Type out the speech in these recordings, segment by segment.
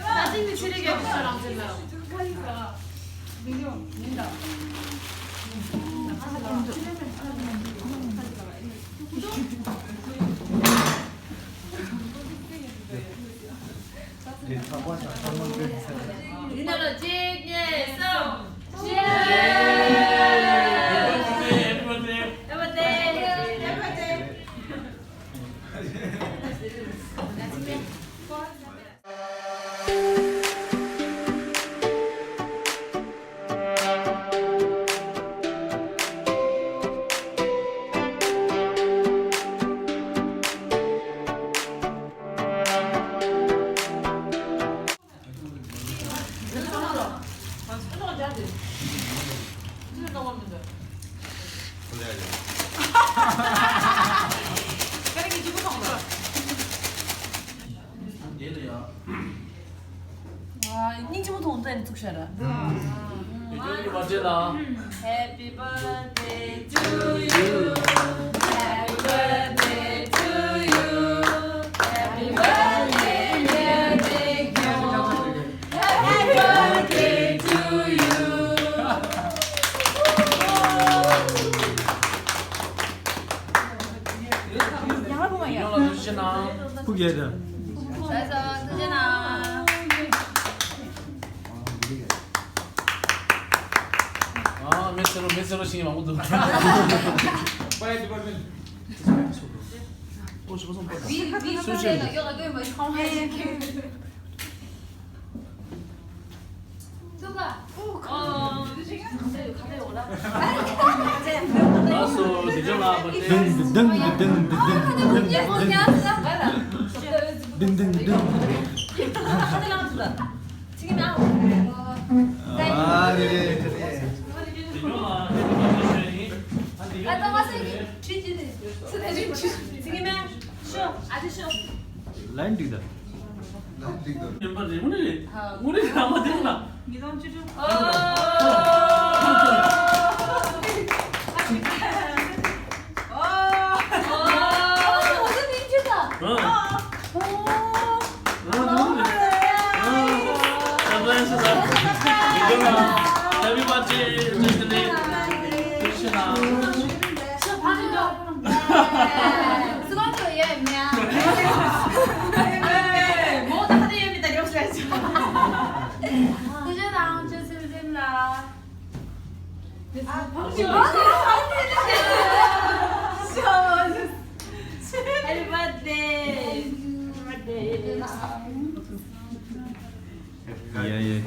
나중에 지르게 해주셔랑 질러요. 우리나라 찌개서 닝치부터 온다 툭 셔라. 이쪽으로 맞잖아. Happy birthday to you. Happy birthday to you. Happy birthday dear Ning. Happy birthday to you. 양을 보면 야. 일어나 주시나. 후기해라. 잘서 드시나. 아, 메스로 신이 아무도. 위 손에 여기 뭐 상하이. 누가? 가까이 오라. 알았어, 되잖아. 아, 그래. 라인 뒤다. 우리 아마 되나? Happy birthday. 예, 예.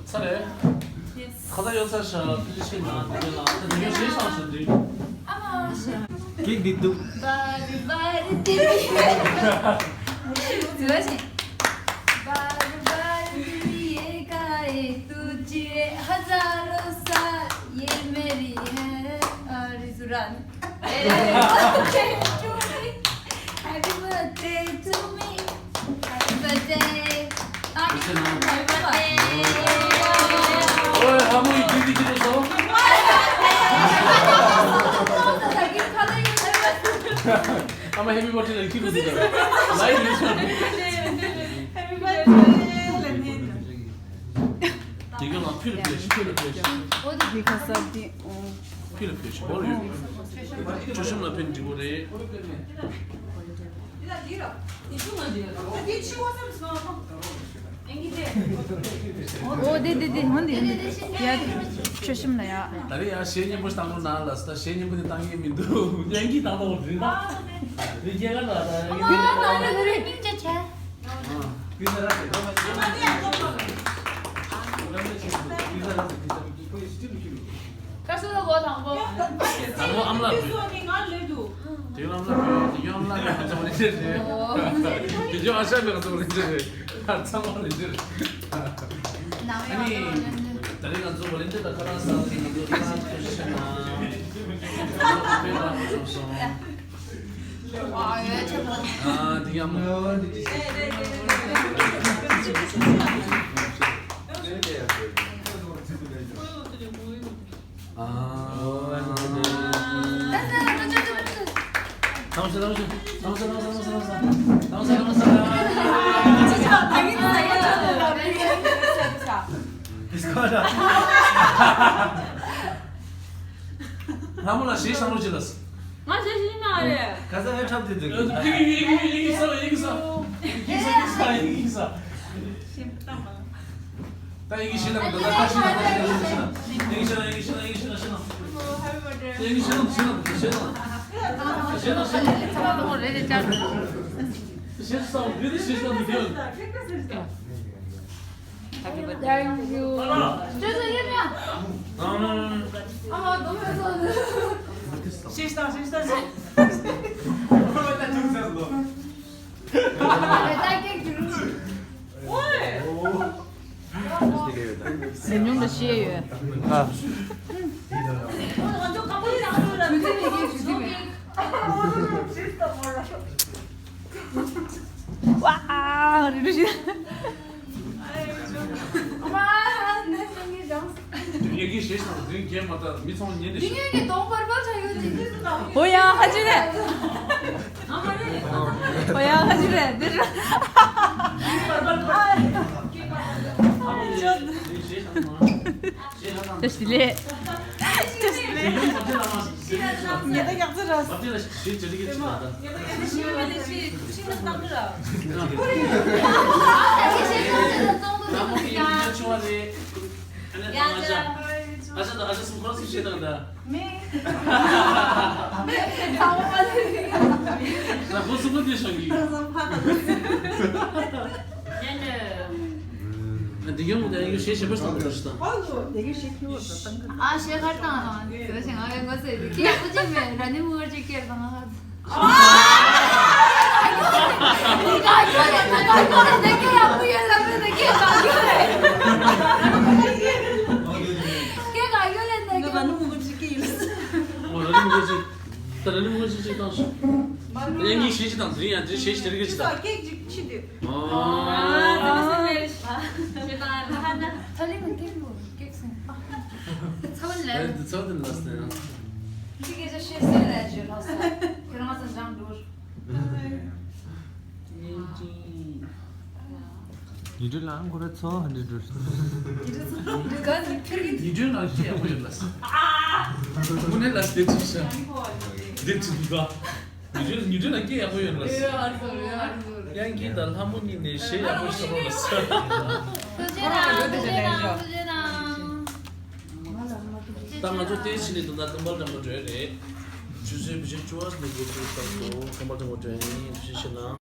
차례. 가다 연사샷 드시나 되나? 이게 제일 상수인데. 케이크 뒤도. Happy birthday to me. Happy birthday. Happy birthday. 아무리 길게 길어서. 아마 해피 버튼을 키고 있잖아. 라이브 해줘. Happy birthday. 이건 안 필요해. 필요해. 머리. 조심나 편집으로. 다리야 시행이 뭐 당로 나왔다. 시행이 뭐 당이 민도. 연기 다 먹었는다. 이제가 나다. 가수도 뭐 당고. 당고 암라. 지금 암라. 지금 암라 가서 우리 이제. 지금 아시아에 가서 우리 이제. 참고 이제. 아니 다리가 좀 멀린데 다 가라서 이제 가서 보시나. 와, 얘 참. 아, 되게 암라. 나무나 시상으로 질렀어. 나 제일 나래. 가서 해 참지 득. 여기 있어. 나 이기 싫어. 나 다시 이기 싫어. 잠깐만 레디 짜. 아 너무 해서. 시스터. 민용도 시예요. 아. 완전 깜빡이랑 주팀이. 와 이러시. 엄마 내 생일이죠. 얘기 시상 드린 게마다 미성 년에. 이게 너무 발바자 이거. 뭐야 하지래. 뭐야 하지래. 내려. Tesile. 얘도 약들었어. 갑자기 시 저리게 치다. 나무 좋아해. 아저도 숨 걸어서 쉬다가. 나 무슨 건데 저기. 근데 영어도 이거 시시 벌써 안 들었다. 아, 시작할 때는 그 생각한 것을 이렇게 예쁘지면 라는 걸 지키려 생각하지. 네가 이거는 내게 야무야라면 내게 가결해. 걔가 가결했네. 너 많은 걸 지키 이랬어. 다른 거지 지금. 얘기 시시 당 드리야. 저 시시 드리게 치다. 케이크 치대. 설리면 깨고 깨끗이. 사올래. 저도 났어요. 이게 저 실수를 해줘서 그런 것은 좀 dur. 니들 나는 그랬어. 니들. 니준 알지 보였어. 문에 났을 때 진짜. 됐습니다. 니준 알게 보였어. 양기 달 한문인데 시야 벌써 벌었어. 당아조 대신에도 나 금발 좀 줘야 돼. 주제 비제 좋아서 내고 또 금발 좀 줘야 돼. 주시나.